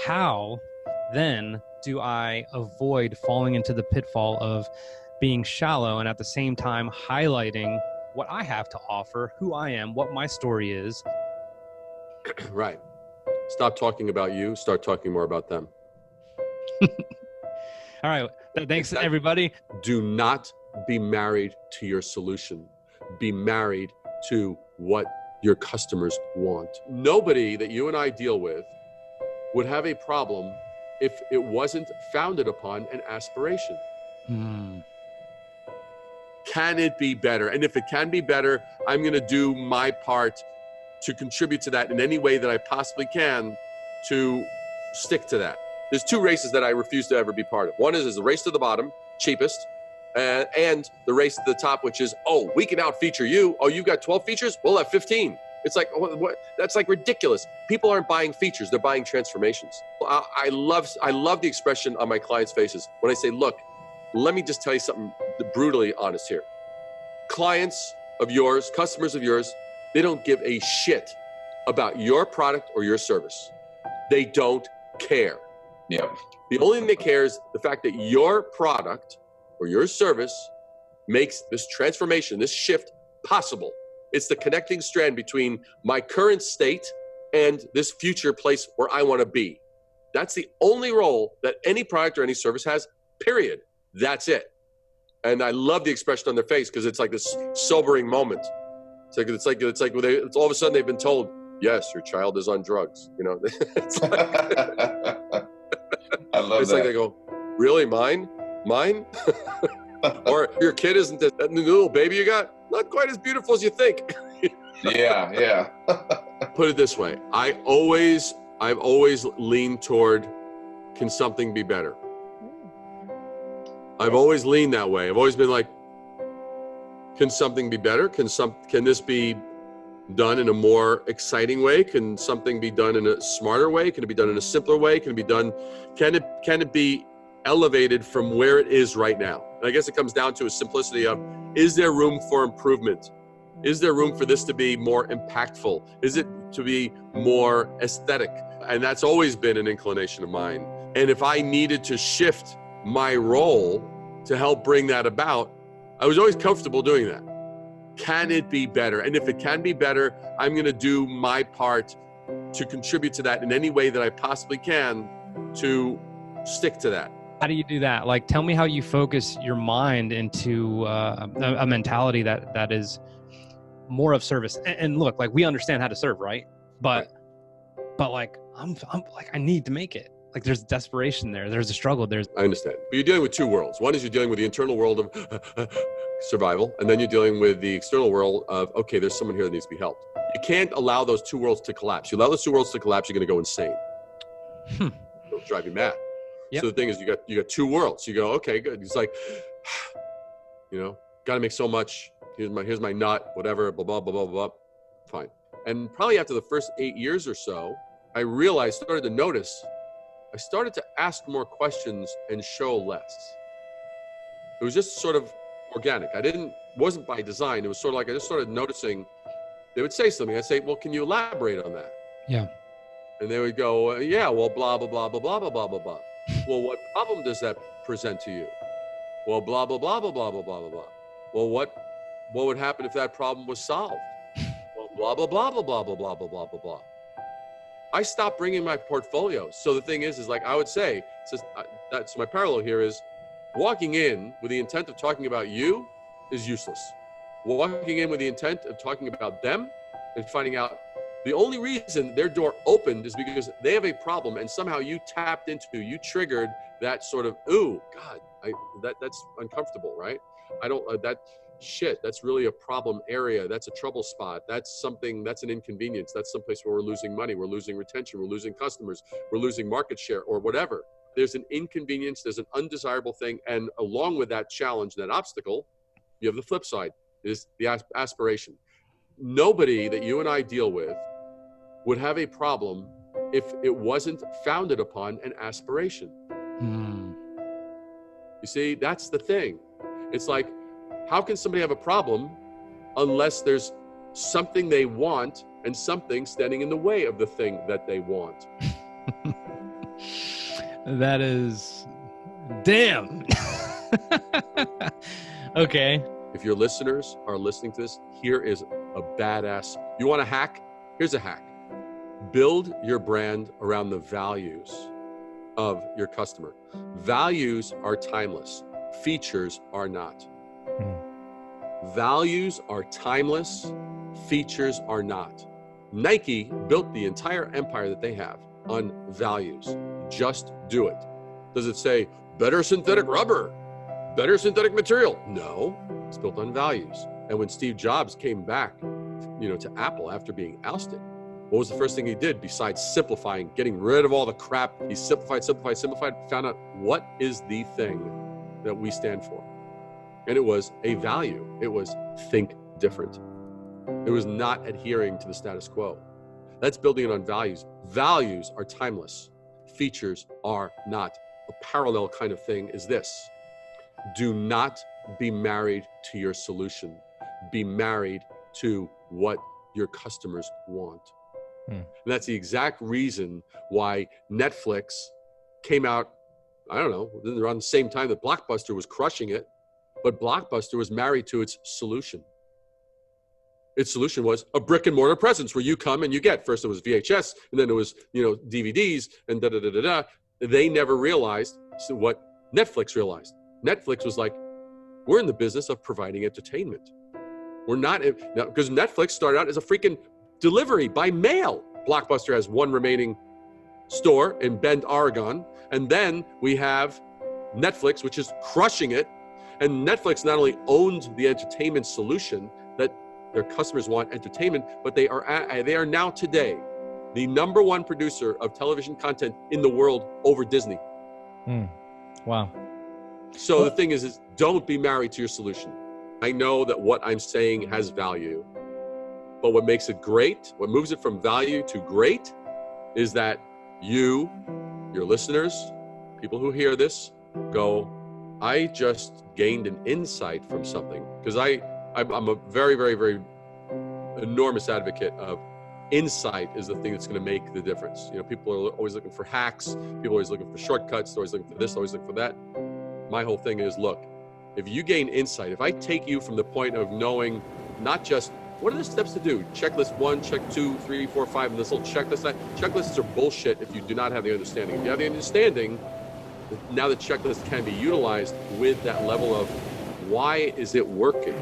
how then do I avoid falling into the pitfall of being shallow and at the same time highlighting what I have to offer, who I am, what my story is? Right. Stop talking about you. Start talking more about them. All right. Thanks, everybody. Do not be married to your solution. Be married to what your customers want. Nobody that you and I deal with would have a problem if it wasn't founded upon an aspiration. Can it be better? And if it can be better, I'm going to do my part to contribute to that in any way that I possibly can to stick to that. There's two races that I refuse to ever be part of. One is the race to the bottom, cheapest, and the race to the top, which is, oh, we can out-feature you. Oh, you've got 12 features? We'll have 15. It's like, what? That's like ridiculous. People aren't buying features, they're buying transformations. I love the expression on my clients' faces when I say, look, let me just tell you something brutally honest here. Clients of yours, customers of yours, they don't give a shit about your product or your service. They don't care. Yeah. The only thing they care is the fact that your product or your service makes this transformation, this shift possible. It's the connecting strand between my current state and this future place where I want to be. That's the only role that any product or any service has, period. That's it. And I love the expression on their face because it's like this sobering moment. It's like all of a sudden they've been told, yes, your child is on drugs. You know, it's like, I love it's that. like they go, really, mine? Or your kid isn't that new little baby you got? Not quite as beautiful as you think. Yeah. Put it this way. I've always leaned toward, can something be better? I've always leaned that way. I've always been like, can something be better? Can this be done in a more exciting way? Can something be done in a smarter way? Can it be done in a simpler way? Can it be elevated from where it is right now? And I guess it comes down to a simplicity of, is there room for improvement? Is there room for this to be more impactful? Is it to be more aesthetic? And that's always been an inclination of mine. And if I needed to shift my role to help bring that about, I was always comfortable doing that. Can it be better? And if it can be better, I'm going to do my part to contribute to that in any way that I possibly can to stick to that. How do you do that? Like, tell me how you focus your mind into a mentality that is more of service. And look, like, we understand how to serve, right? But like, I'm like, I need to make it. Like, there's desperation there. There's a struggle. I understand. But you're dealing with two worlds. One is you're dealing with the internal world of survival, and then you're dealing with the external world of, okay, there's someone here that needs to be helped. You can't allow those two worlds to collapse. You allow those two worlds to collapse, you're going to go insane. It'll drive you mad. Yep. So the thing is, you got two worlds. You go, okay, good. It's like, got to make so much. Here's my nut, whatever, blah, blah, blah, blah, blah. Fine. And probably after the first 8 years or so, I started to notice, I started to ask more questions and show less. It was just sort of organic. Wasn't by design. It was sort of like, I just started noticing, they would say something. I'd say, well, can you elaborate on that? Yeah. And they would go, yeah, well, blah, blah, blah, blah, blah, blah, blah, blah, blah. Well, what problem does that present to you? Well, blah, blah, blah, blah, blah, blah, blah, blah. Well, what would happen if that problem was solved? Well, blah, blah, blah, blah, blah, blah, blah, blah, blah, blah, blah. I stopped bringing my portfolio. So the thing is like I would say, that's my parallel here is walking in with the intent of talking about you is useless. Walking in with the intent of talking about them and finding out the only reason their door opened is because they have a problem and somehow you triggered that sort of, ooh, God, that's uncomfortable, right? That's really a problem area. That's a trouble spot. That's an inconvenience. That's someplace where we're losing money. We're losing retention. We're losing customers. We're losing market share or whatever. There's an inconvenience. There's an undesirable thing. And along with that challenge, that obstacle, you have the flip side, is the aspiration. Nobody that you and I deal with would have a problem if it wasn't founded upon an aspiration. You see, that's the thing. It's like, how can somebody have a problem unless there's something they want and something standing in the way of the thing that they want? That is, damn. Okay. If your listeners are listening to this, here is a badass. You want a hack? Here's a hack. Build your brand around the values of your customer. Values are timeless. Features are not. Values are timeless. Features are not. Nike built the entire empire that they have on values. Just do it. Does it say better synthetic rubber? Better synthetic material? No, it's built on values. And when Steve Jobs came back, to Apple after being ousted, what was the first thing he did besides simplifying, getting rid of all the crap? He simplified, found out what is the thing that we stand for. And it was a value. It was think different. It was not adhering to the status quo. That's building it on values. Values are timeless. Features are not. A parallel kind of thing is this. Do not be married to your solution. Be married to what your customers want. And that's the exact reason why Netflix came out, I don't know, around the same time that Blockbuster was crushing it, but Blockbuster was married to its solution. Its solution was a brick and mortar presence where you come and you get. First it was VHS, and then it was, DVDs and da-da-da-da-da. They never realized what Netflix realized. Netflix was like, we're in the business of providing entertainment. We're not, because Netflix started out as a freaking delivery by mail. Blockbuster has one remaining store in Bend, Oregon. And then we have Netflix, which is crushing it. And Netflix not only owned the entertainment solution that their customers want entertainment, but they are now today the #1 producer of television content in the world over Disney. Wow. So the thing is don't be married to your solution. I know that what I'm saying has value, but what makes it great, what moves it from value to great, is that your listeners, people who hear this, go, I just gained an insight from something. Because I'm a very, very, very enormous advocate of insight is the thing that's going to make the difference. People are always looking for hacks. People are always looking for shortcuts. They're always looking for this, always looking for that. My whole thing is, look, if you gain insight, if I take you from the point of knowing not just what are the steps to do, checklist 1, check 2, 3, 4, 5, and this little checklist. Checklists are bullshit if you do not have the understanding. If you have the understanding, now the checklist can be utilized with that level of why is it working?